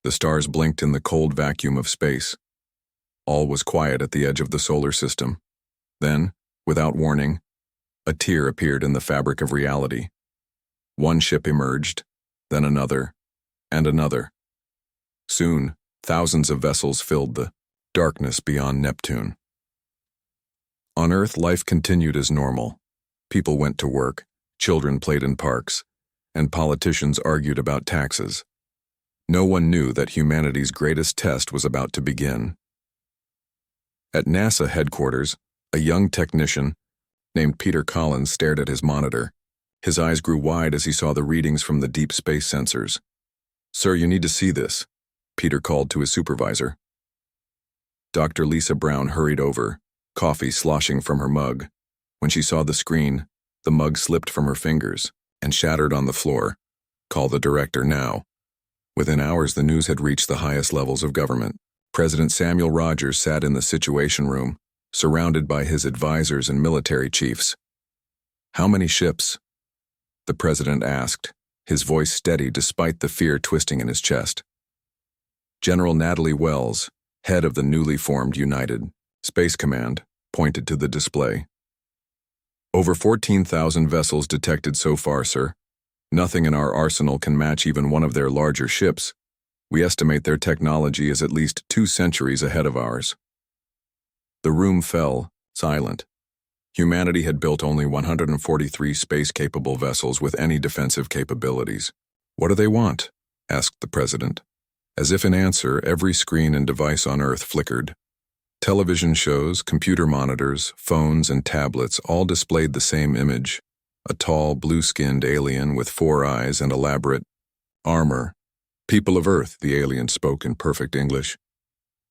The stars blinked in the cold vacuum of space. All was quiet at the edge of the solar system. Then, without warning, a tear appeared in the fabric of reality. One ship emerged, then another, and another. Soon, thousands of vessels filled the darkness beyond Neptune. On Earth, life continued as normal. People went to work, children played in parks, and politicians argued about taxes. No one knew that humanity's greatest test was about to begin. At NASA headquarters, a young technician named Peter Collins stared at his monitor. His eyes grew wide as he saw the readings from the deep space sensors. "Sir, you need to see this," Peter called to his supervisor. Dr. Lisa Brown hurried over, coffee sloshing from her mug. When she saw the screen, the mug slipped from her fingers and shattered on the floor. "Call the director now." Within hours, the news had reached the highest levels of government. President Samuel Rogers sat in the Situation Room, surrounded by his advisors and military chiefs. "How many ships?" the president asked, his voice steady despite the fear twisting in his chest. General Natalie Wells, head of the newly formed United Space Command, pointed to the display. "Over 14,000 vessels detected so far, sir. Nothing in our arsenal can match even one of their larger ships. We estimate their technology is at least 2 centuries ahead of ours." The room fell, silent. Humanity had built only 143 space-capable vessels with any defensive capabilities. "What do they want?" asked the president. As if in answer, every screen and device on Earth flickered. Television shows, computer monitors, phones, and tablets all displayed the same image: a tall, blue-skinned alien with 4 eyes and elaborate armor. "People of Earth," the alien spoke in perfect English.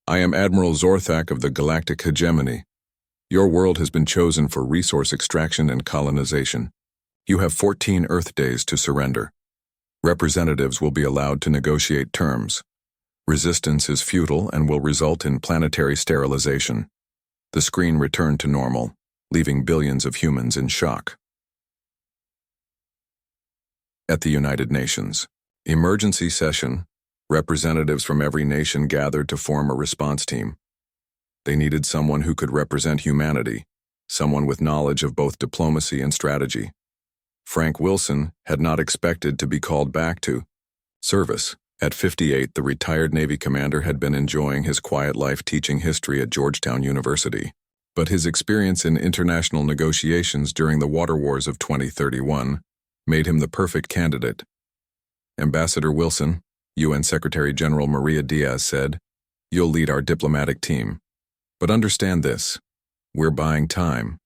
"I am Admiral Zorthak of the Galactic Hegemony. Your world has been chosen for resource extraction and colonization. You have 14 Earth days to surrender. Representatives will be allowed to negotiate terms. Resistance is futile and will result in planetary sterilization." The screen returned to normal, leaving billions of humans in shock. At the United Nations emergency session, representatives from every nation gathered to form a response team. They needed someone who could represent humanity, someone with knowledge of both diplomacy and strategy. Frank Wilson had not expected to be called back to service. At 58, the retired Navy commander had been enjoying his quiet life teaching history at Georgetown University. But his experience in international negotiations during the water wars of 2031 made him the perfect candidate. "Ambassador Wilson," UN Secretary General Maria Diaz said, "you'll lead our diplomatic team. But understand this: we're buying time,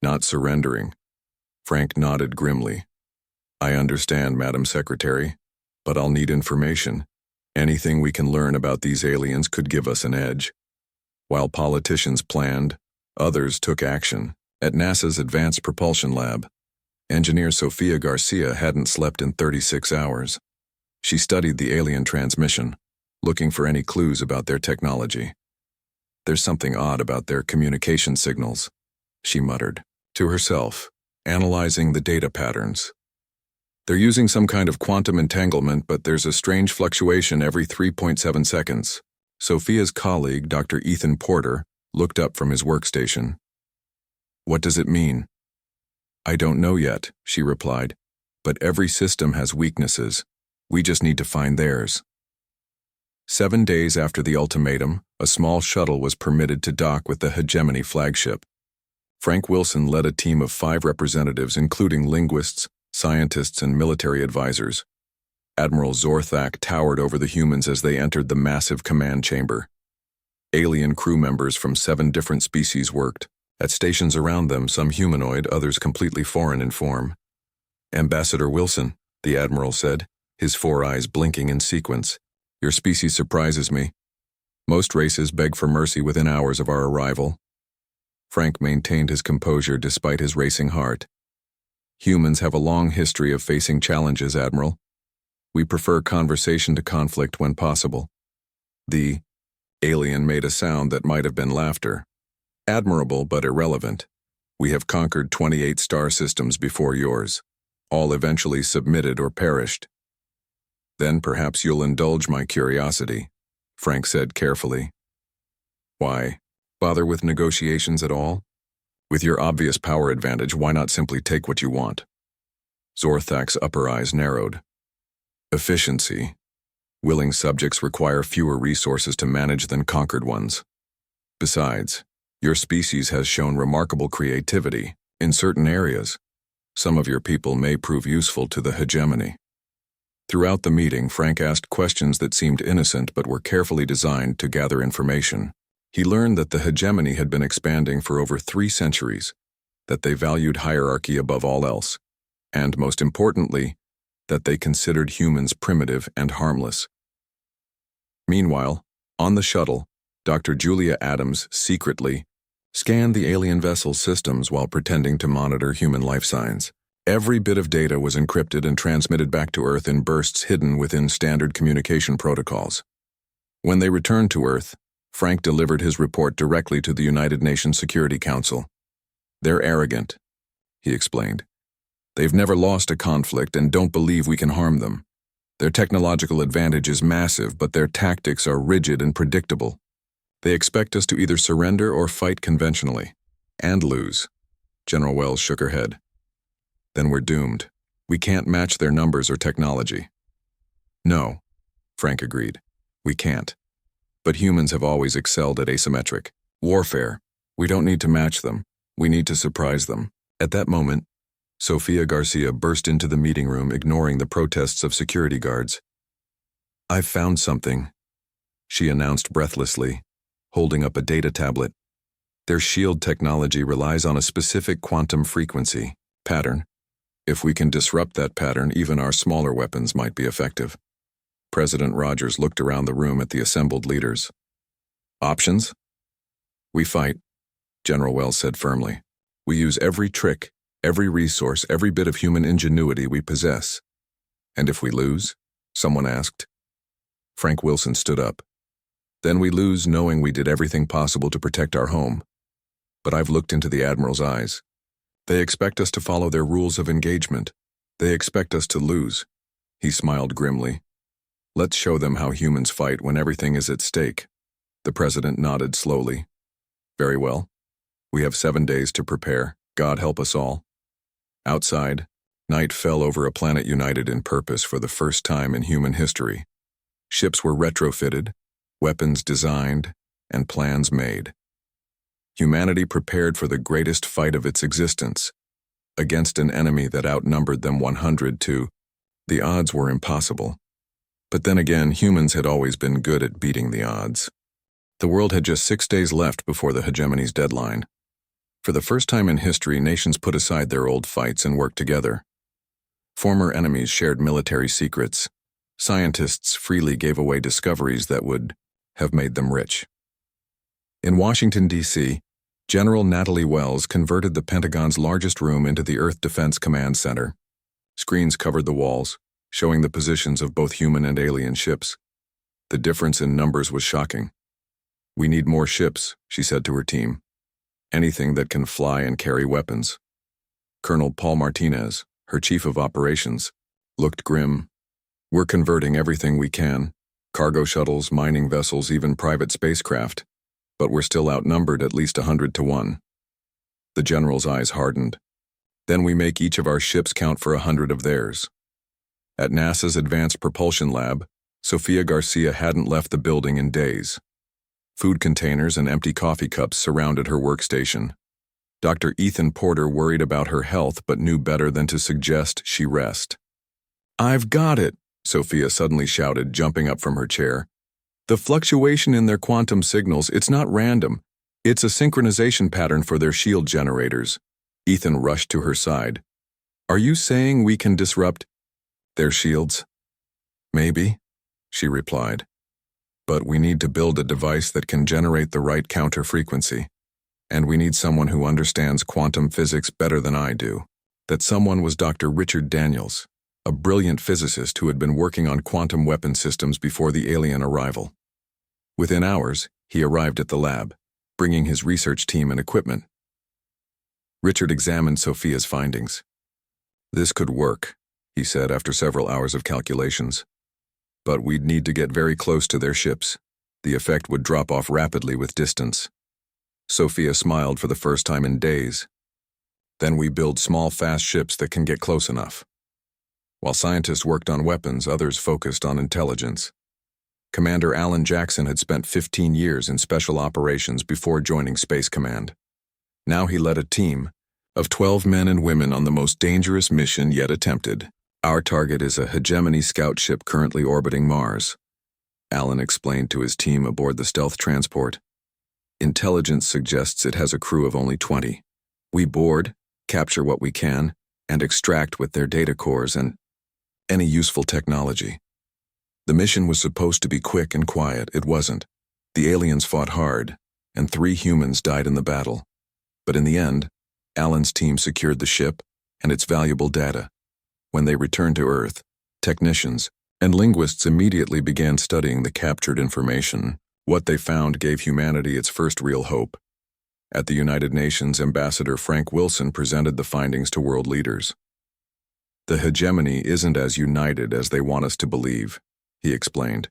not surrendering." Frank nodded grimly. "I understand, Madam Secretary, but I'll need information. Anything we can learn about these aliens could give us an edge." While politicians planned, others took action. At NASA's Advanced Propulsion Lab, engineer Sofia Garcia hadn't slept in 36 hours. She studied the alien transmission, looking for any clues about their technology. "There's something odd about their communication signals," she muttered to herself, analyzing the data patterns. "They're using some kind of quantum entanglement, but there's a strange fluctuation every 3.7 seconds. Sophia's colleague, Dr. Ethan Porter, looked up from his workstation. "What does it mean?" "I don't know yet," she replied, "but every system has weaknesses. We just need to find theirs." 7 days after the ultimatum, a small shuttle was permitted to dock with the Hegemony flagship. Frank Wilson led a team of 5 representatives, including linguists, scientists, and military advisors. Admiral Zorthak towered over the humans as they entered the massive command chamber. Alien crew members from 7 different species worked. At stations around them, some humanoid, others completely foreign in form. "Ambassador Wilson," the Admiral said, his 4 eyes blinking in sequence, "your species surprises me. Most races beg for mercy within hours of our arrival." Frank maintained his composure despite his racing heart. "Humans have a long history of facing challenges, Admiral. We prefer conversation to conflict when possible." The alien made a sound that might have been laughter. "Admirable but irrelevant. We have conquered 28 star systems before yours. All eventually submitted or perished." Then perhaps you'll indulge my curiosity, Frank said carefully. Why bother with negotiations at all? With your obvious power advantage, why not simply take what you want? Zorthak's upper eyes narrowed. Efficiency. Willing subjects require fewer resources to manage than conquered ones. Besides, your species has shown remarkable creativity in certain areas. Some of your people may prove useful to the hegemony. Throughout the meeting, Frank asked questions that seemed innocent but were carefully designed to gather information. He learned that the hegemony had been expanding for over 3 centuries, that they valued hierarchy above all else, and, most importantly, that they considered humans primitive and harmless. Meanwhile, on the shuttle, Dr. Julia Adams secretly scanned the alien vessel's systems while pretending to monitor human life signs. Every bit of data was encrypted and transmitted back to Earth in bursts hidden within standard communication protocols. When they returned to Earth, Frank delivered his report directly to the United Nations Security Council. They're arrogant, he explained. They've never lost a conflict and don't believe we can harm them. Their technological advantage is massive, but their tactics are rigid and predictable. They expect us to either surrender or fight conventionally, and lose. General Wells shook her head. Then we're doomed. We can't match their numbers or technology. No, Frank agreed. We can't. But humans have always excelled at asymmetric warfare. We don't need to match them. We need to surprise them. At that moment, Sofia Garcia burst into the meeting room, ignoring the protests of security guards. I've found something, she announced breathlessly, holding up a data tablet. Their shield technology relies on a specific quantum frequency pattern. If we can disrupt that pattern, even our smaller weapons might be effective. President Rogers looked around the room at the assembled leaders. Options? We fight, General Wells said firmly. We use every trick, every resource, every bit of human ingenuity we possess. And if we lose? Someone asked. Frank Wilson stood up. Then we lose knowing we did everything possible to protect our home. But I've looked into the Admiral's eyes. They expect us to follow their rules of engagement. They expect us to lose. He smiled grimly. Let's show them how humans fight when everything is at stake. The president nodded slowly. Very well. We have 7 days to prepare. God help us all. Outside, night fell over a planet united in purpose for the first time in human history. Ships were retrofitted, weapons designed, and plans made. Humanity prepared for the greatest fight of its existence, against an enemy that outnumbered them 100 to. The odds were impossible. But then again, humans had always been good at beating the odds. The world had just 6 days left before the hegemony's deadline. For the first time in history, nations put aside their old fights and worked together. Former enemies shared military secrets. Scientists freely gave away discoveries that would have made them rich. In Washington, D.C., General Natalie Wells converted the Pentagon's largest room into the Earth Defense Command Center. Screens covered the walls, showing the positions of both human and alien ships. The difference in numbers was shocking. We need more ships, she said to her team. Anything that can fly and carry weapons. Colonel Paul Martinez, her chief of operations, looked grim. We're converting everything we can. Cargo shuttles, mining vessels, even private spacecraft. But we're still outnumbered at least 100 to 1. The general's eyes hardened. Then we make each of our ships count for 100 of theirs. At NASA's Advanced Propulsion Lab, Sofia Garcia hadn't left the building in days. Food containers and empty coffee cups surrounded her workstation. Dr. Ethan Porter worried about her health but knew better than to suggest she rest. I've got it, Sofia suddenly shouted, jumping up from her chair. The fluctuation in their quantum signals, it's not random. It's a synchronization pattern for their shield generators. Ethan rushed to her side. Are you saying we can disrupt their shields? Maybe, she replied. But we need to build a device that can generate the right counter frequency. And we need someone who understands quantum physics better than I do. That someone was Dr. Richard Daniels, a brilliant physicist who had been working on quantum weapon systems before the alien arrival. Within hours, he arrived at the lab, bringing his research team and equipment. Richard examined Sofia's findings. This could work, he said after several hours of calculations. But we'd need to get very close to their ships. The effect would drop off rapidly with distance. Sophia smiled for the first time in days. Then we build small, fast ships that can get close enough. While scientists worked on weapons, others focused on intelligence. Commander Alan Jackson had spent 15 years in special operations before joining Space Command. Now he led a team of 12 men and women on the most dangerous mission yet attempted. Our target is a hegemony scout ship currently orbiting Mars, Alan explained to his team aboard the stealth transport. Intelligence suggests it has a crew of only 20. We board, capture what we can, and extract with their data cores and any useful technology. The mission was supposed to be quick and quiet. It wasn't. The aliens fought hard, and 3 humans died in the battle. But in the end, Alan's team secured the ship and its valuable data. When they returned to Earth, technicians and linguists immediately began studying the captured information. What they found gave humanity its first real hope. At the United Nations, Ambassador Frank Wilson presented the findings to world leaders. The hegemony isn't as united as they want us to believe, he explained.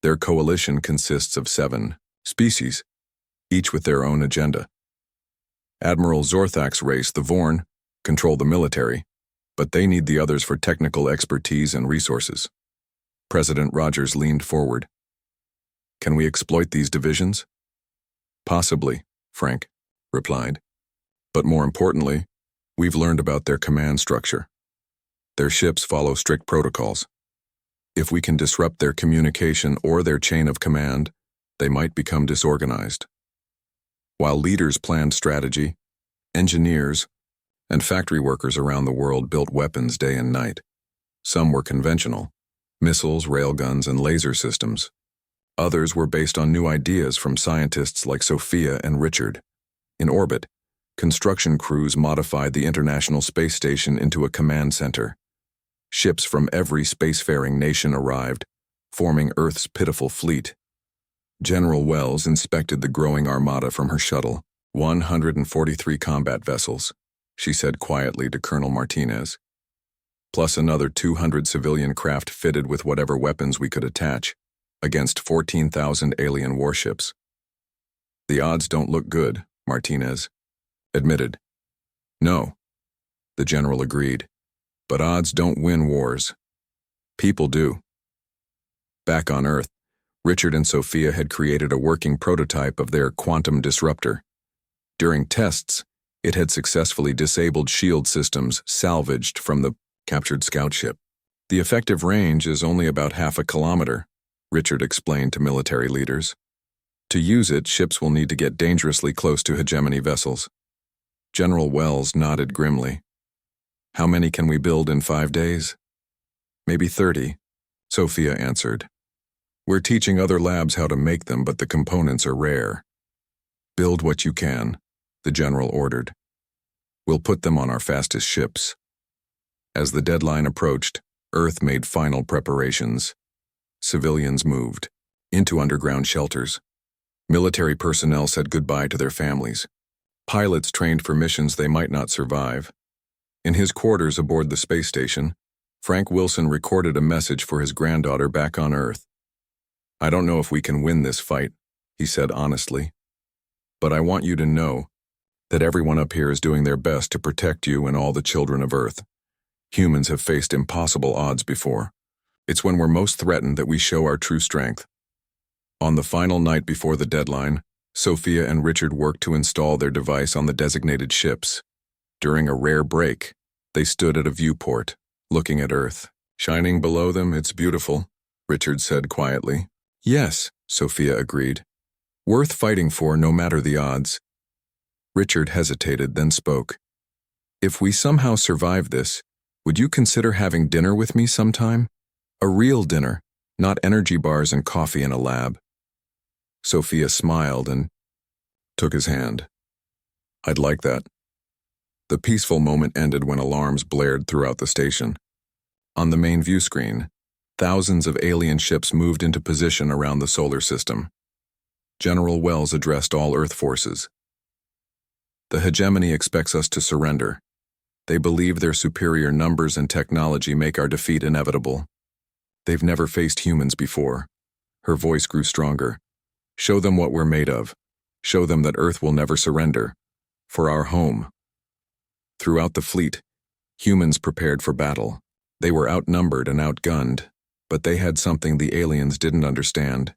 Their coalition consists of 7 species, each with their own agenda. Admiral Zorthak's race, the Vorn, control the military, but they need the others for technical expertise and resources. President Rogers leaned forward. Can we exploit these divisions? Possibly, Frank replied. But more importantly, we've learned about their command structure. Their ships follow strict protocols. If we can disrupt their communication or their chain of command, they might become disorganized. While leaders planned strategy, engineers and factory workers around the world built weapons day and night. Some were conventional, missiles, railguns, and laser systems. Others were based on new ideas from scientists like Sophia and Richard. In orbit, construction crews modified the International Space Station into a command center. Ships from every spacefaring nation arrived, forming Earth's pitiful fleet. General Wells inspected the growing armada from her shuttle. 143 combat vessels, she said quietly to Colonel Martinez, plus another 200 civilian craft fitted with whatever weapons we could attach, against 14,000 alien warships. The odds don't look good, Martinez admitted. No, the general agreed, but odds don't win wars. People do. Back on Earth, Richard and Sophia had created a working prototype of their quantum disruptor. During tests, it had successfully disabled shield systems salvaged from the captured scout ship. The effective range is only about half a kilometer, Richard explained to military leaders. To use it, ships will need to get dangerously close to hegemony vessels. General Wells nodded grimly. How many can we build in 5 days? Maybe 30, Sophia answered. We're teaching other labs how to make them, but the components are rare. Build what you can, the general ordered. We'll put them on our fastest ships. As the deadline approached, Earth made final preparations. Civilians moved into underground shelters. Military personnel said goodbye to their families. Pilots trained for missions they might not survive. In his quarters aboard the space station, Frank Wilson recorded a message for his granddaughter back on Earth. I don't know if we can win this fight, he said honestly. But I want you to know that everyone up here is doing their best to protect you and all the children of Earth. Humans have faced impossible odds before. It's when we're most threatened that we show our true strength. On the final night before the deadline, Sophia and Richard worked to install their device on the designated ships. During a rare break, they stood at a viewport, looking at Earth. Shining below them, it's beautiful, Richard said quietly. Yes, Sophia agreed. Worth fighting for no matter the odds. Richard hesitated, then spoke. If we somehow survive this, would you consider having dinner with me sometime? A real dinner, not energy bars and coffee in a lab. Sophia smiled and took his hand. I'd like that. The peaceful moment ended when alarms blared throughout the station. On the main view screen, thousands of alien ships moved into position around the solar system. General Wells addressed all Earth forces. The hegemony expects us to surrender. They believe their superior numbers and technology make our defeat inevitable. They've never faced humans before. Her voice grew stronger. Show them what we're made of. Show them that Earth will never surrender. For our home. Throughout the fleet, humans prepared for battle. They were outnumbered and outgunned, but they had something the aliens didn't understand.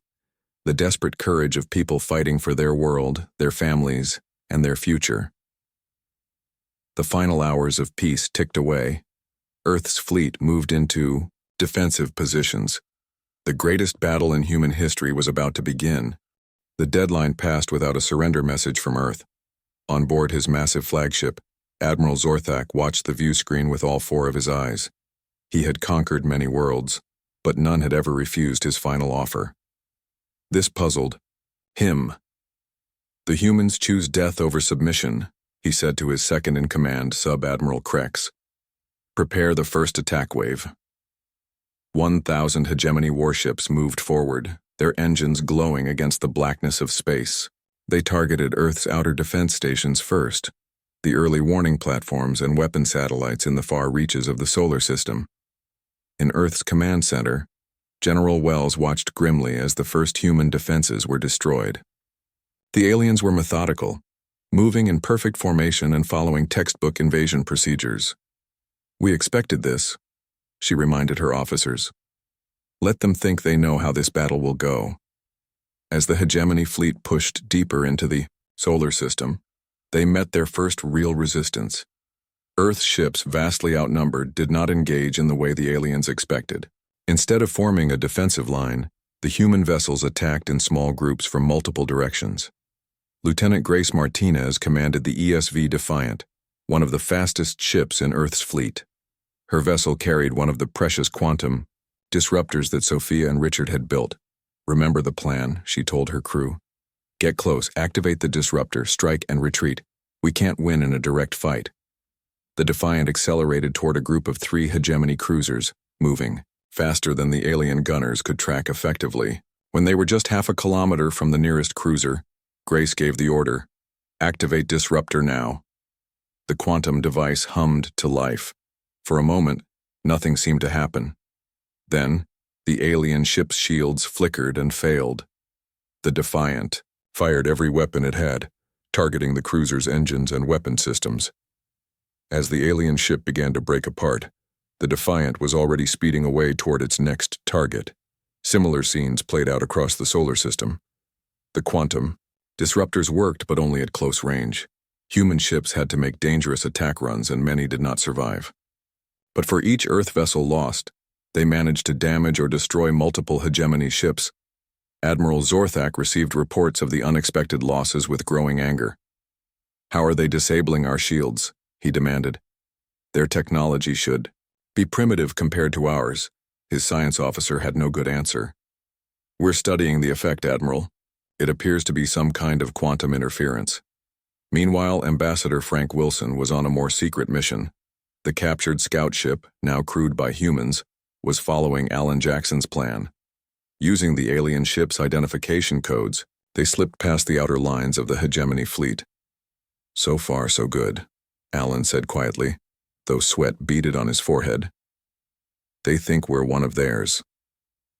The desperate courage of people fighting for their world, their families, and their future. The final hours of peace ticked away. Earth's fleet moved into defensive positions. The greatest battle in human history was about to begin. The deadline passed without a surrender message from Earth. On board his massive flagship, Admiral Zorthak watched the view screen with all four of his eyes. He had conquered many worlds, but none had ever refused his final offer. This puzzled him. The humans choose death over submission, he said to his second-in-command, Sub-Admiral Krex. Prepare the first attack wave. 1,000 hegemony warships moved forward, their engines glowing against the blackness of space. They targeted Earth's outer defense stations first, the early warning platforms and weapon satellites in the far reaches of the solar system. In Earth's command center, General Wells watched grimly as the first human defenses were destroyed. The aliens were methodical, moving in perfect formation and following textbook invasion procedures. We expected this, she reminded her officers. Let them think they know how this battle will go. As the hegemony fleet pushed deeper into the solar system, they met their first real resistance. Earth's ships, vastly outnumbered, did not engage in the way the aliens expected. Instead of forming a defensive line, the human vessels attacked in small groups from multiple directions. Lieutenant Grace Martinez commanded the ESV Defiant, one of the fastest ships in Earth's fleet. Her vessel carried one of the precious quantum disruptors that Sophia and Richard had built. Remember the plan, she told her crew. Get close, activate the disruptor, strike and retreat. We can't win in a direct fight. The Defiant accelerated toward a group of 3 hegemony cruisers, moving faster than the alien gunners could track effectively. When they were just half a kilometer from the nearest cruiser, Grace gave the order, activate disruptor now. The quantum device hummed to life. For a moment, nothing seemed to happen. Then, the alien ship's shields flickered and failed. The Defiant fired every weapon it had, targeting the cruiser's engines and weapon systems. As the alien ship began to break apart, the Defiant was already speeding away toward its next target. Similar scenes played out across the solar system. The quantum disruptors worked, but only at close range. Human ships had to make dangerous attack runs, and many did not survive. But for each Earth vessel lost, they managed to damage or destroy multiple hegemony ships. Admiral Zorthak received reports of the unexpected losses with growing anger. How are they disabling our shields? He demanded. Their technology should be primitive compared to ours. His science officer had no good answer. We're studying the effect, Admiral. It appears to be some kind of quantum interference. Meanwhile, Ambassador Frank Wilson was on a more secret mission. The captured scout ship, now crewed by humans, was following Alan Jackson's plan. Using the alien ship's identification codes, they slipped past the outer lines of the hegemony fleet. So far, so good, Alan said quietly, though sweat beaded on his forehead. They think we're one of theirs.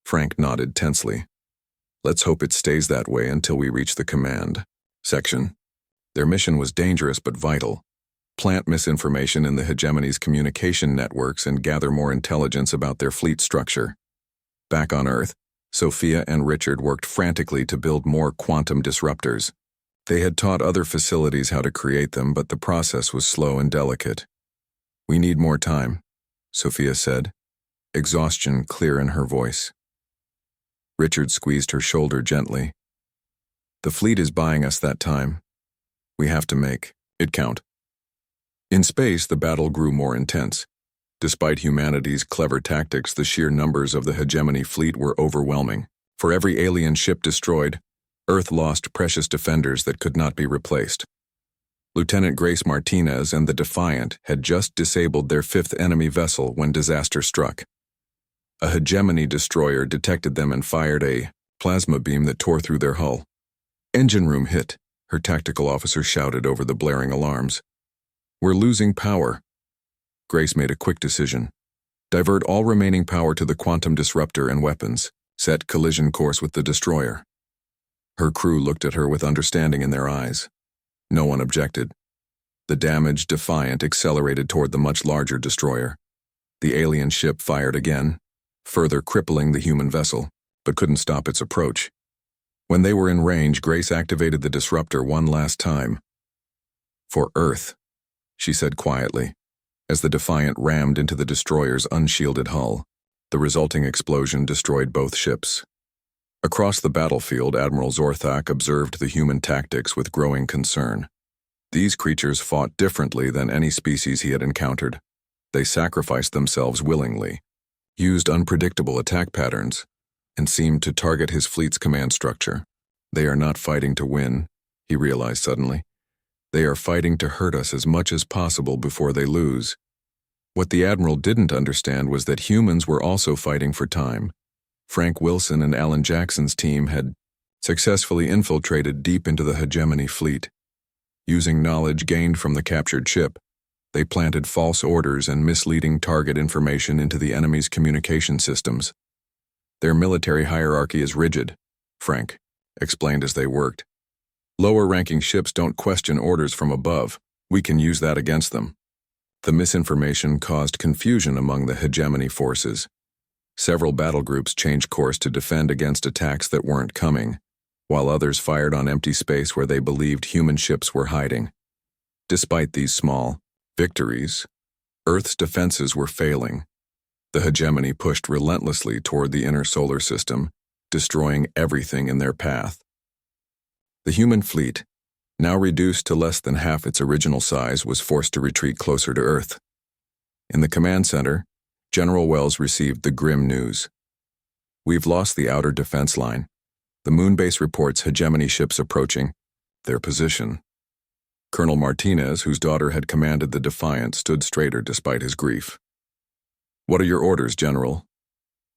Frank nodded tensely. Let's hope it stays that way until we reach the command section. Their mission was dangerous but vital. Plant misinformation in the hegemony's communication networks and gather more intelligence about their fleet structure. Back on Earth, Sophia and Richard worked frantically to build more quantum disruptors. They had taught other facilities how to create them, but the process was slow and delicate. We need more time, Sophia said, exhaustion clear in her voice. Richard squeezed her shoulder gently. The fleet is buying us that time. We have to make it count. In space, the battle grew more intense. Despite humanity's clever tactics, the sheer numbers of the hegemony fleet were overwhelming. For every alien ship destroyed, Earth lost precious defenders that could not be replaced. Lieutenant Grace Martinez and the Defiant had just disabled their 5th enemy vessel when disaster struck. A hegemony destroyer detected them and fired a plasma beam that tore through their hull. Engine room hit, her tactical officer shouted over the blaring alarms. We're losing power. Grace made a quick decision. Divert all remaining power to the quantum disruptor and weapons. Set collision course with the destroyer. Her crew looked at her with understanding in their eyes. No one objected. The damaged Defiant accelerated toward the much larger destroyer. The alien ship fired again, further crippling the human vessel, but couldn't stop its approach. When they were in range, Grace activated the disruptor one last time. "For Earth," she said quietly, as the Defiant rammed into the destroyer's unshielded hull. The resulting explosion destroyed both ships. Across the battlefield, Admiral Zorthak observed the human tactics with growing concern. These creatures fought differently than any species he had encountered. They sacrificed themselves willingly, used unpredictable attack patterns, and seemed to target his fleet's command structure. They are not fighting to win, he realized suddenly. They are fighting to hurt us as much as possible before they lose. What the Admiral didn't understand was that humans were also fighting for time. Frank Wilson and Alan Jackson's team had successfully infiltrated deep into the hegemony fleet. Using knowledge gained from the captured ship, they planted false orders and misleading target information into the enemy's communication systems. Their military hierarchy is rigid, Frank explained as they worked. Lower-ranking ships don't question orders from above. We can use that against them. The misinformation caused confusion among the hegemony forces. Several battle groups changed course to defend against attacks that weren't coming, while others fired on empty space where they believed human ships were hiding. Despite these small victories, Earth's defenses were failing. The hegemony pushed relentlessly toward the inner solar system, destroying everything in their path. The human fleet, now reduced to less than half its original size, was forced to retreat closer to Earth. In the command center, General Wells received the grim news. "We've lost the outer defense line. The moonbase reports hegemony ships approaching their position." Colonel Martinez, whose daughter had commanded the Defiant, stood straighter despite his grief. "What are your orders, General?"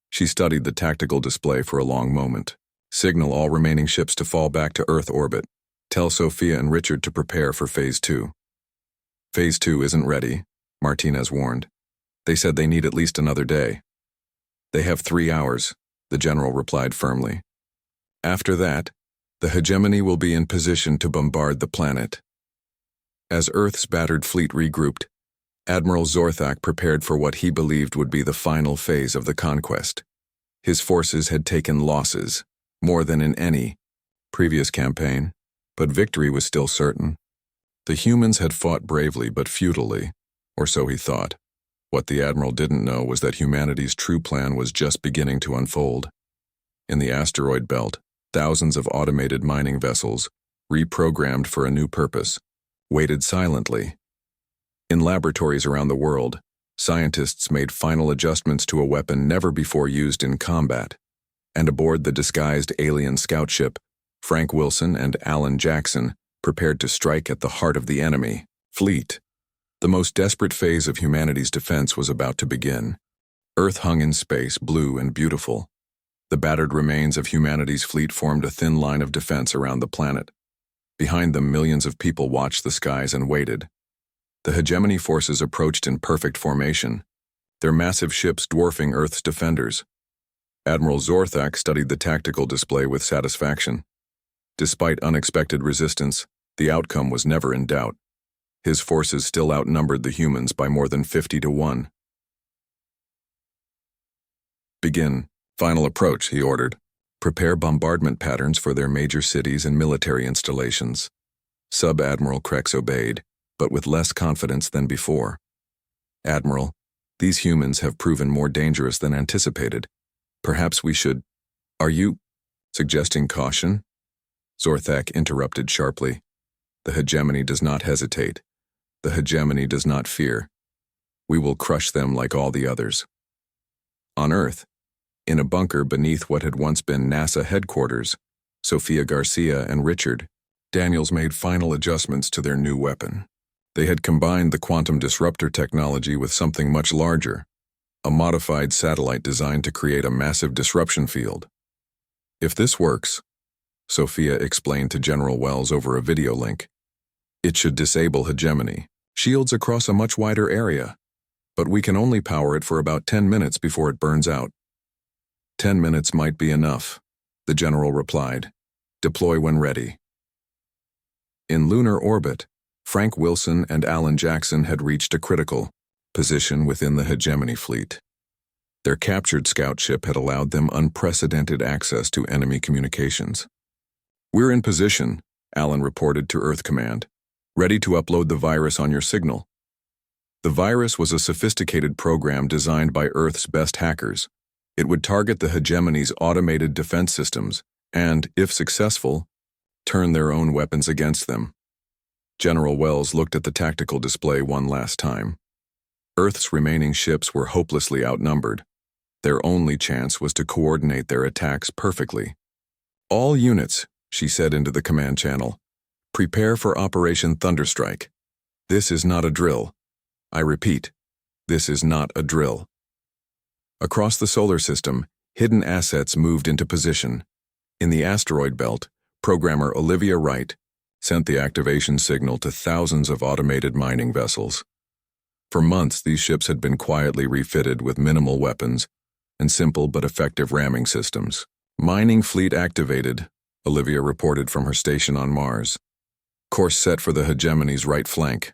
She studied the tactical display for a long moment. "Signal all remaining ships to fall back to Earth orbit. Tell Sophia and Richard to prepare for Phase 2. "Phase 2 isn't ready," Martinez warned. "They said they need at least another day." "They have 3 hours," the general replied firmly. "After that, the hegemony will be in position to bombard the planet." As Earth's battered fleet regrouped, Admiral Zorthak prepared for what he believed would be the final phase of the conquest. His forces had taken losses, more than in any previous campaign, but victory was still certain. The humans had fought bravely but futilely, or so he thought. What the Admiral didn't know was that humanity's true plan was just beginning to unfold. In the asteroid belt, thousands of automated mining vessels, reprogrammed for a new purpose, waited silently. In laboratories around the world, scientists made final adjustments to a weapon never before used in combat, and aboard the disguised alien scout ship, Frank Wilson and Alan Jackson prepared to strike at the heart of the enemy fleet. The most desperate phase of humanity's defense was about to begin. Earth hung in space, blue and beautiful. The battered remains of humanity's fleet formed a thin line of defense around the planet. Behind them, millions of people watched the skies and waited. The hegemony forces approached in perfect formation, their massive ships dwarfing Earth's defenders. Admiral Zorthak studied the tactical display with satisfaction. Despite unexpected resistance, the outcome was never in doubt. His forces still outnumbered the humans by more than 50 to 1. "Begin. Final approach," he ordered. "Prepare bombardment patterns for their major cities and military installations." Sub-Admiral Krex obeyed, but with less confidence than before. "Admiral, these humans have proven more dangerous than anticipated. Perhaps we should—" "Are you suggesting caution?" Zorthak interrupted sharply. "The hegemony does not hesitate. The hegemony does not fear. We will crush them like all the others." On Earth, in a bunker beneath what had once been NASA headquarters, Sofia Garcia and Richard Daniels made final adjustments to their new weapon. They had combined the quantum disruptor technology with something much larger, a modified satellite designed to create a massive disruption field. "If this works," Sophia explained to General Wells over a video link, "it should disable hegemony shields across a much wider area. But we can only power it for about 10 minutes before it burns out. 10 minutes might be enough, the general replied. Deploy when ready. In lunar orbit, Frank Wilson and Alan Jackson had reached a critical position within the hegemony fleet. Their captured scout ship had allowed them unprecedented access to enemy communications. We're in position, Alan reported to Earth Command. Ready to upload the virus on your signal. The virus was a sophisticated program designed by Earth's best hackers. It would target the hegemony's automated defense systems and, if successful, turn their own weapons against them. General Wells looked at the tactical display one last time. Earth's remaining ships were hopelessly outnumbered. Their only chance was to coordinate their attacks perfectly. All units, she said into the command channel, prepare for Operation Thunderstrike. This is not a drill. I repeat, this is not a drill. Across the solar system, hidden assets moved into position. In the asteroid belt, programmer Olivia Wright sent the activation signal to thousands of automated mining vessels. For months, these ships had been quietly refitted with minimal weapons and simple but effective ramming systems. Mining fleet activated, Olivia reported from her station on Mars. Course set for the hegemony's right flank.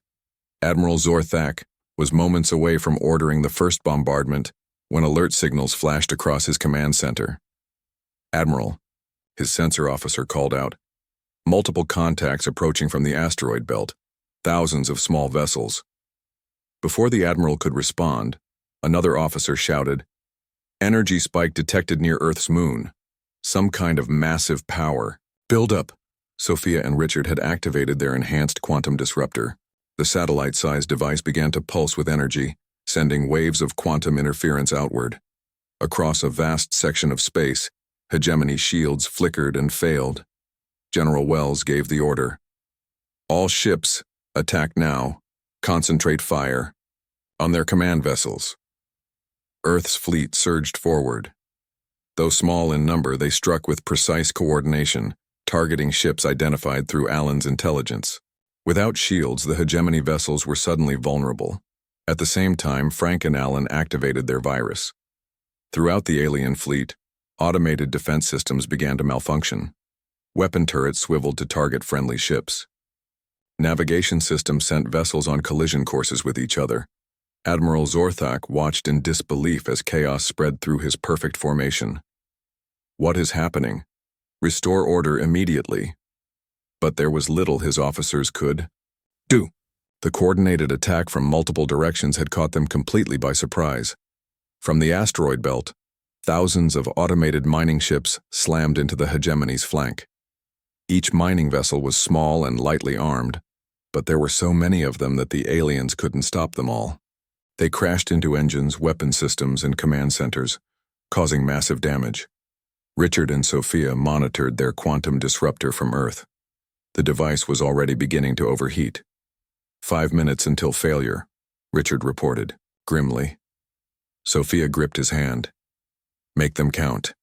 Admiral Zorthak was moments away from ordering the first bombardment when alert signals flashed across his command center. Admiral, his sensor officer called out. Multiple contacts approaching from the asteroid belt, thousands of small vessels. Before the Admiral could respond, another officer shouted, Energy spike detected near Earth's moon. Some kind of massive power. Build up. Sophia and Richard had activated their enhanced quantum disruptor. The satellite-sized device began to pulse with energy, sending waves of quantum interference outward. Across a vast section of space, hegemony shields flickered and failed. General Wells gave the order. All ships, attack now. Concentrate fire. On their command vessels. Earth's fleet surged forward. Though small in number, they struck with precise coordination, targeting ships identified through Alan's intelligence. Without shields, the hegemony vessels were suddenly vulnerable. At the same time, Frank and Alan activated their virus. Throughout the alien fleet, automated defense systems began to malfunction. Weapon turrets swiveled to target friendly ships. Navigation systems sent vessels on collision courses with each other. Admiral Zorthak watched in disbelief as chaos spread through his perfect formation. What is happening? Restore order immediately. But there was little his officers could do. The coordinated attack from multiple directions had caught them completely by surprise. From the asteroid belt, thousands of automated mining ships slammed into the hegemony's flank. Each mining vessel was small and lightly armed, but there were so many of them that the aliens couldn't stop them all. They crashed into engines, weapon systems, and command centers, causing massive damage. Richard and Sophia monitored their quantum disruptor from Earth. The device was already beginning to overheat. 5 minutes until failure, Richard reported, grimly. Sophia gripped his hand. Make them count.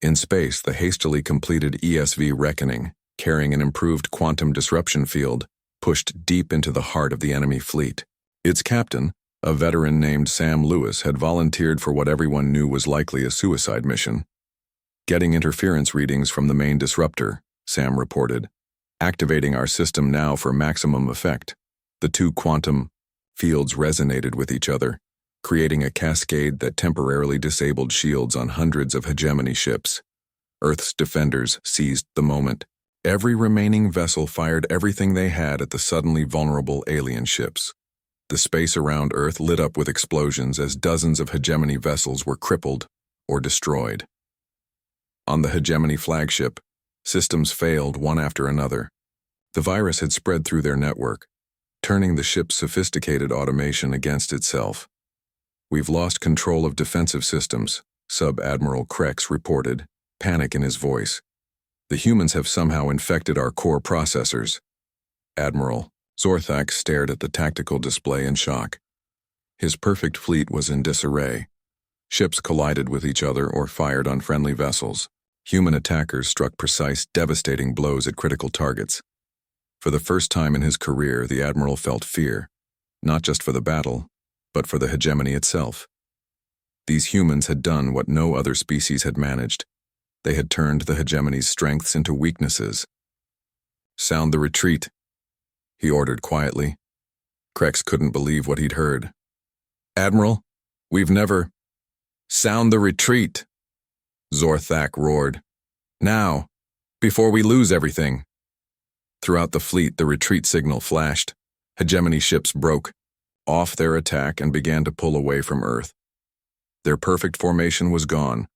In space, the hastily completed ESV Reckoning, carrying an improved quantum disruption field, pushed deep into the heart of the enemy fleet. Its captain, a veteran named Sam Lewis, had volunteered for what everyone knew was likely a suicide mission. Getting interference readings from the main disruptor, Sam reported. Activating our system now for maximum effect. The two quantum fields resonated with each other, creating a cascade that temporarily disabled shields on hundreds of hegemony ships. Earth's defenders seized the moment. Every remaining vessel fired everything they had at the suddenly vulnerable alien ships. The space around Earth lit up with explosions as dozens of hegemony vessels were crippled or destroyed. On the hegemony flagship, systems failed one after another. The virus had spread through their network, turning the ship's sophisticated automation against itself. We've lost control of defensive systems, Sub-Admiral Krex reported, panic in his voice. The humans have somehow infected our core processors. Admiral Zorthak stared at the tactical display in shock. His perfect fleet was in disarray. Ships collided with each other or fired on friendly vessels. Human attackers struck precise, devastating blows at critical targets. For the first time in his career, the Admiral felt fear, not just for the battle, but for the hegemony itself. These humans had done what no other species had managed. They had turned the hegemony's strengths into weaknesses. "Sound the retreat," he ordered quietly. Krex couldn't believe what he'd heard. "Admiral, we've never—" "Sound the retreat," Zorthak roared. "Now, before we lose everything." Throughout the fleet, the retreat signal flashed. Hegemony ships broke off their attack and began to pull away from Earth. Their perfect formation was gone,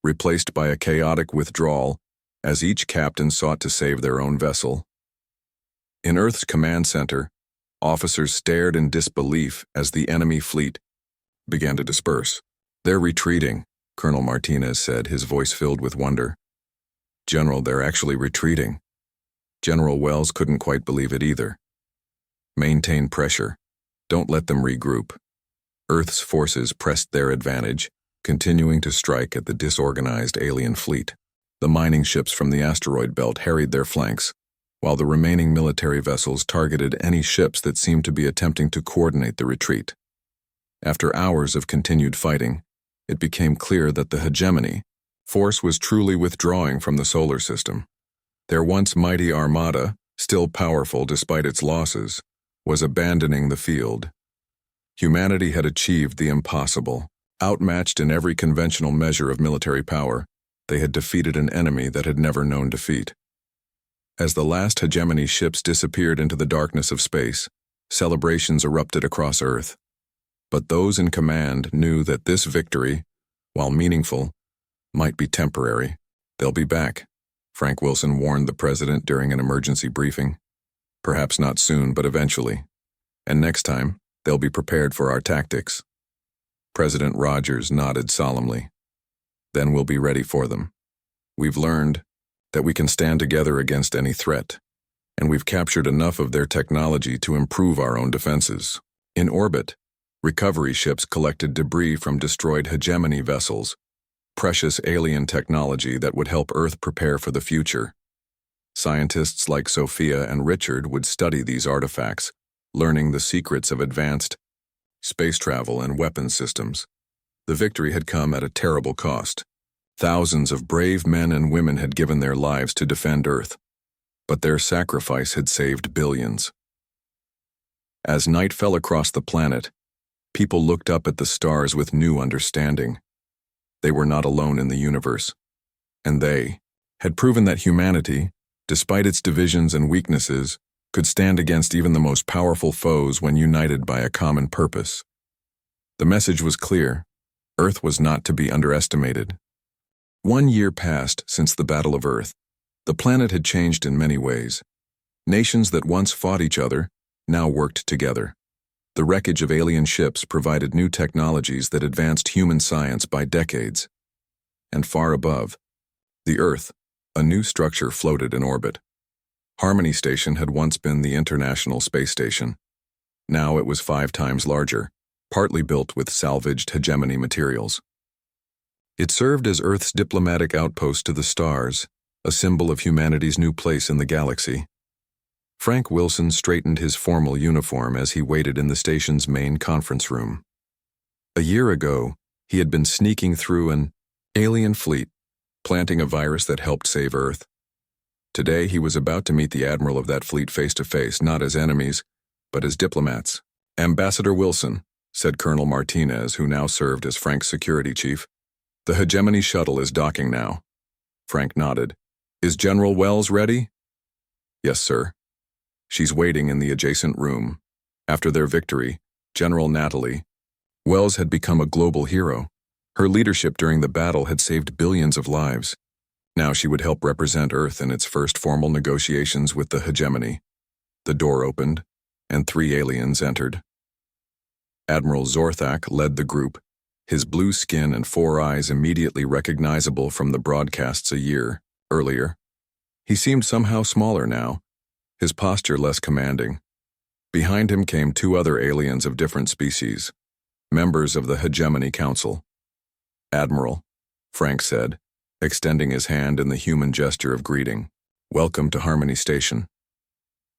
replaced by a chaotic withdrawal as each captain sought to save their own vessel. In Earth's command center, officers stared in disbelief as the enemy fleet began to disperse. "They're retreating," Colonel Martinez said, his voice filled with wonder. "General, they're actually retreating." General Wells couldn't quite believe it either. "Maintain pressure. Don't let them regroup." Earth's forces pressed their advantage, continuing to strike at the disorganized alien fleet. The mining ships from the asteroid belt harried their flanks, while the remaining military vessels targeted any ships that seemed to be attempting to coordinate the retreat. After hours of continued fighting, it became clear that the hegemony force was truly withdrawing from the solar system. Their once mighty armada, still powerful despite its losses, was abandoning the field. Humanity had achieved the impossible. Outmatched in every conventional measure of military power, they had defeated an enemy that had never known defeat. As the last hegemony ships disappeared into the darkness of space, celebrations erupted across Earth. But those in command knew that this victory, while meaningful, might be temporary. "They'll be back," Frank Wilson warned the president during an emergency briefing. "Perhaps not soon, but eventually. And next time, they'll be prepared for our tactics." President Rogers nodded solemnly. "Then we'll be ready for them. We've learned that we can stand together against any threat, and we've captured enough of their technology to improve our own defenses." In orbit, recovery ships collected debris from destroyed hegemony vessels, precious alien technology that would help Earth prepare for the future. Scientists like Sophia and Richard would study these artifacts, learning the secrets of advanced space travel and weapons systems. The victory had come at a terrible cost. Thousands of brave men and women had given their lives to defend Earth, but their sacrifice had saved billions. As night fell across the planet, people looked up at the stars with new understanding. They were not alone in the universe, and they had proven that humanity, despite its divisions and weaknesses, could stand against even the most powerful foes when united by a common purpose. The message was clear: Earth was not to be underestimated. 1 year passed since the Battle of Earth. The planet had changed in many ways. Nations that once fought each other now worked together. The wreckage of alien ships provided new technologies that advanced human science by decades. And far above, the Earth, a new structure floated in orbit. Harmony Station had once been the International Space Station. Now it was 5 times larger, partly built with salvaged hegemony materials. It served as Earth's diplomatic outpost to the stars, a symbol of humanity's new place in the galaxy. Frank Wilson straightened his formal uniform as he waited in the station's main conference room. A year ago, he had been sneaking through an alien fleet, planting a virus that helped save Earth. Today, he was about to meet the Admiral of that fleet face to face, not as enemies, but as diplomats. "Ambassador Wilson," said Colonel Martinez, who now served as Frank's security chief, "the hegemony shuttle is docking now." Frank nodded. "Is General Wells ready?" "Yes, sir. She's waiting in the adjacent room." After their victory, General Natalie Wells had become a global hero. Her leadership during the battle had saved billions of lives. Now she would help represent Earth in its first formal negotiations with the hegemony. The door opened, and 3 aliens entered. Admiral Zorthak led the group, his blue skin and 4 eyes immediately recognizable from the broadcasts a year earlier. He seemed somehow smaller now, his posture less commanding. Behind him came 2 other aliens of different species, members of the Hegemony Council. "Admiral," Frank said, extending his hand in the human gesture of greeting. "Welcome to Harmony Station."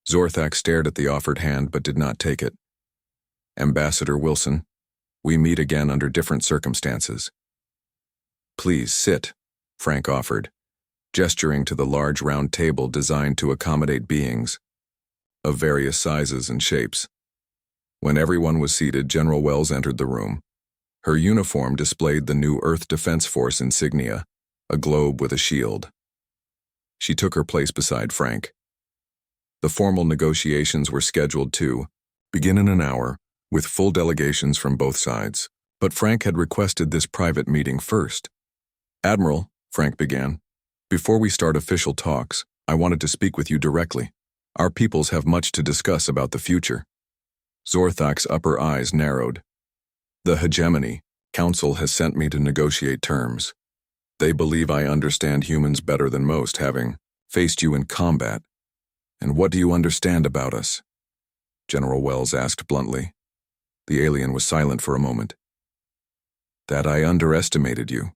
Zorthak stared at the offered hand but did not take it. "Ambassador Wilson, We meet again under different circumstances. Please sit, Frank offered, gesturing to the large round table designed to accommodate beings of various sizes and shapes. When everyone was seated, General Wells entered the room. Her uniform displayed the new Earth Defense Force insignia, a globe with a shield. She took her place beside Frank. The formal negotiations were scheduled to begin in an hour, with full delegations from both sides. But Frank had requested this private meeting first. Admiral, Frank began, before we start official talks, I wanted to speak with you directly. Our peoples have much to discuss about the future. Zorthak's upper eyes narrowed. The Hegemony Council has sent me to negotiate terms. They believe I understand humans better than most, having faced you in combat. And what do you understand about us? General Wells asked bluntly. The alien was silent for a moment. That I underestimated you.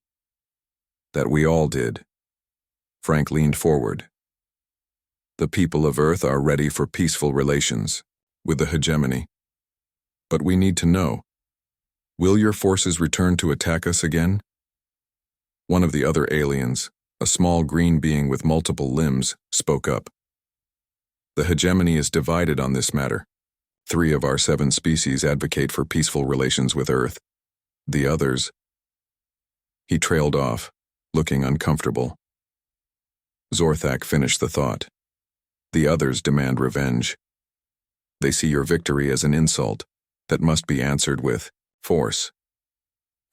That we all did. Frank leaned forward. The people of Earth are ready for peaceful relations with the Hegemony. But we need to know, will your forces return to attack us again? One of the other aliens, a small green being with multiple limbs, spoke up. The Hegemony is divided on this matter. 3 of our 7 species advocate for peaceful relations with Earth. The others... He trailed off, looking uncomfortable. Zorthak finished the thought. The others demand revenge. They see your victory as an insult that must be answered with force.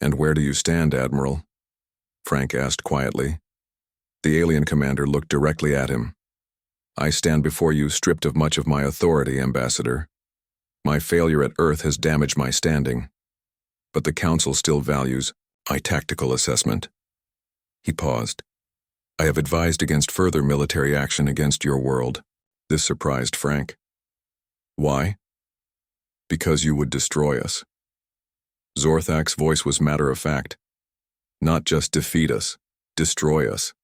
And where do you stand, Admiral? Frank asked quietly. The alien commander looked directly at him. I stand before you stripped of much of my authority, Ambassador. My failure at Earth has damaged my standing. But the Council still values my tactical assessment. He paused. I have advised against further military action against your world. This surprised Frank. Why? Because you would destroy us. Zorthak's voice was matter-of-fact. Not just defeat us, destroy us.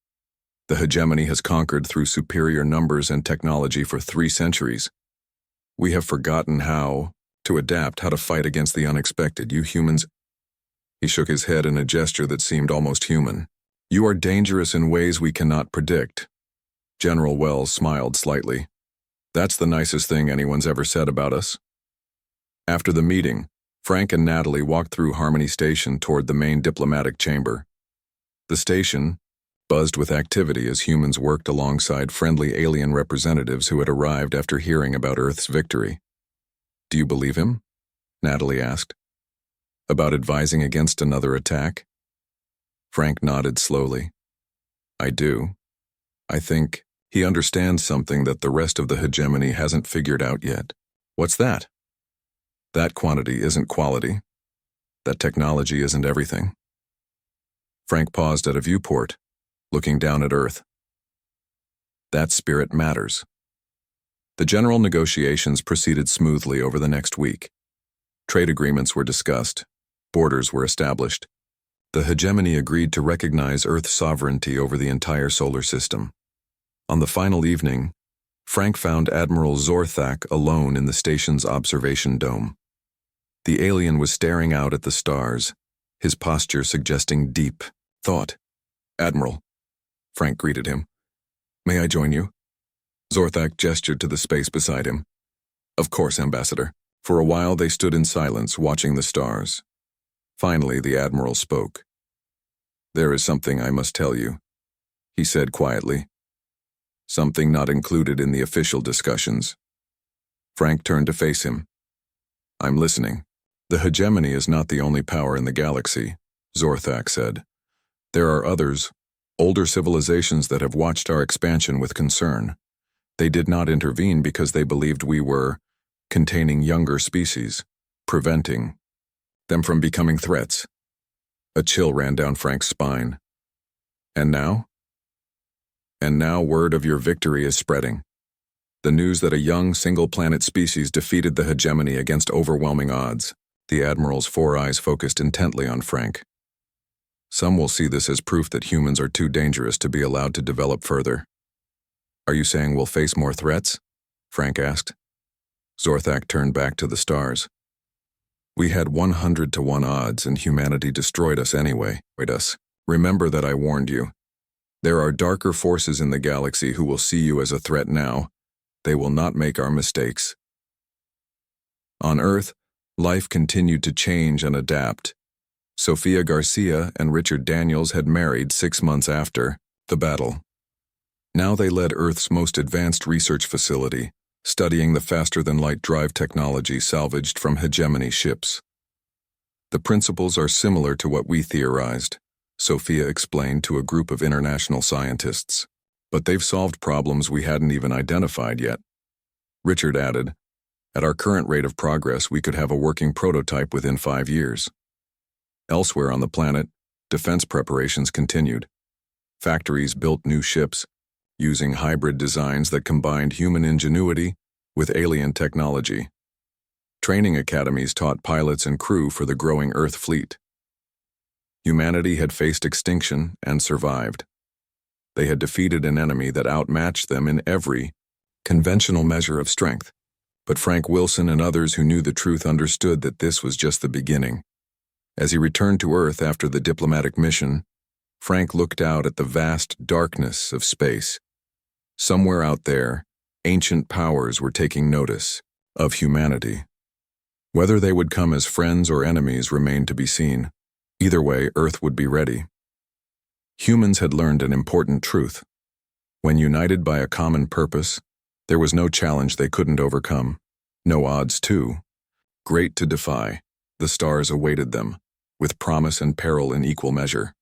The Hegemony has conquered through superior numbers and technology for 3 centuries. We have forgotten how to adapt, how to fight against the unexpected. You humans... He shook his head in a gesture that seemed almost human. You are dangerous in ways we cannot predict. General Wells smiled slightly. That's the nicest thing anyone's ever said about us. After the meeting, Frank and Natalie walked through Harmony Station toward the main diplomatic chamber. The station buzzed with activity as humans worked alongside friendly alien representatives who had arrived after hearing about Earth's victory. Do you believe him? Natalie asked. About advising against another attack? Frank nodded slowly. I do. I think he understands something that the rest of the Hegemony hasn't figured out yet. What's that? That quantity isn't quality. That technology isn't everything. Frank paused at a viewport, looking down at Earth. That spirit matters. The general negotiations proceeded smoothly over the next week. Trade agreements were discussed. Borders were established. The Hegemony agreed to recognize Earth's sovereignty over the entire solar system. On the final evening, Frank found Admiral Zorthak alone in the station's observation dome. The alien was staring out at the stars, his posture suggesting deep thought. Admiral, Frank greeted him. May I join you? Zorthak gestured to the space beside him. Of course, Ambassador. For a while they stood in silence, watching the stars. Finally, the Admiral spoke. There is something I must tell you, he said quietly. Something not included in the official discussions. Frank turned to face him. I'm listening. The Hegemony is not the only power in the galaxy, Zorthak said. There are others, older civilizations that have watched our expansion with concern. They did not intervene because they believed we were containing younger species, preventing them from becoming threats. A chill ran down Frank's spine. And now? And now word of your victory is spreading. The news that a young single-planet species defeated the Hegemony against overwhelming odds. The Admiral's 4 eyes focused intently on Frank. Some will see this as proof that humans are too dangerous to be allowed to develop further. Are you saying we'll face more threats? Frank asked. Zorthak turned back to the stars. We had 100 to 1 odds and humanity destroyed us anyway. Remember that I warned you. There are darker forces in the galaxy who will see you as a threat now. They will not make our mistakes. On Earth, life continued to change and adapt. Sofia Garcia and Richard Daniels had married 6 months after the battle. Now they led Earth's most advanced research facility, studying the faster-than-light drive technology salvaged from hegemony ships. The principles are similar to what we theorized, Sophia explained to a group of international scientists. But they've solved problems we hadn't even identified yet. Richard added, at our current rate of progress, we could have a working prototype within 5 years. Elsewhere on the planet, defense preparations continued. Factories built new ships, using hybrid designs that combined human ingenuity with alien technology. Training academies taught pilots and crew for the growing Earth fleet. Humanity had faced extinction and survived. They had defeated an enemy that outmatched them in every conventional measure of strength. But Frank Wilson and others who knew the truth understood that this was just the beginning. As he returned to Earth after the diplomatic mission, Frank looked out at the vast darkness of space. Somewhere out there, ancient powers were taking notice of humanity. Whether they would come as friends or enemies remained to be seen. Either way, Earth would be ready. Humans had learned an important truth. When united by a common purpose, there was no challenge they couldn't overcome. No odds, too. Great to defy, the stars awaited them, with promise and peril in equal measure.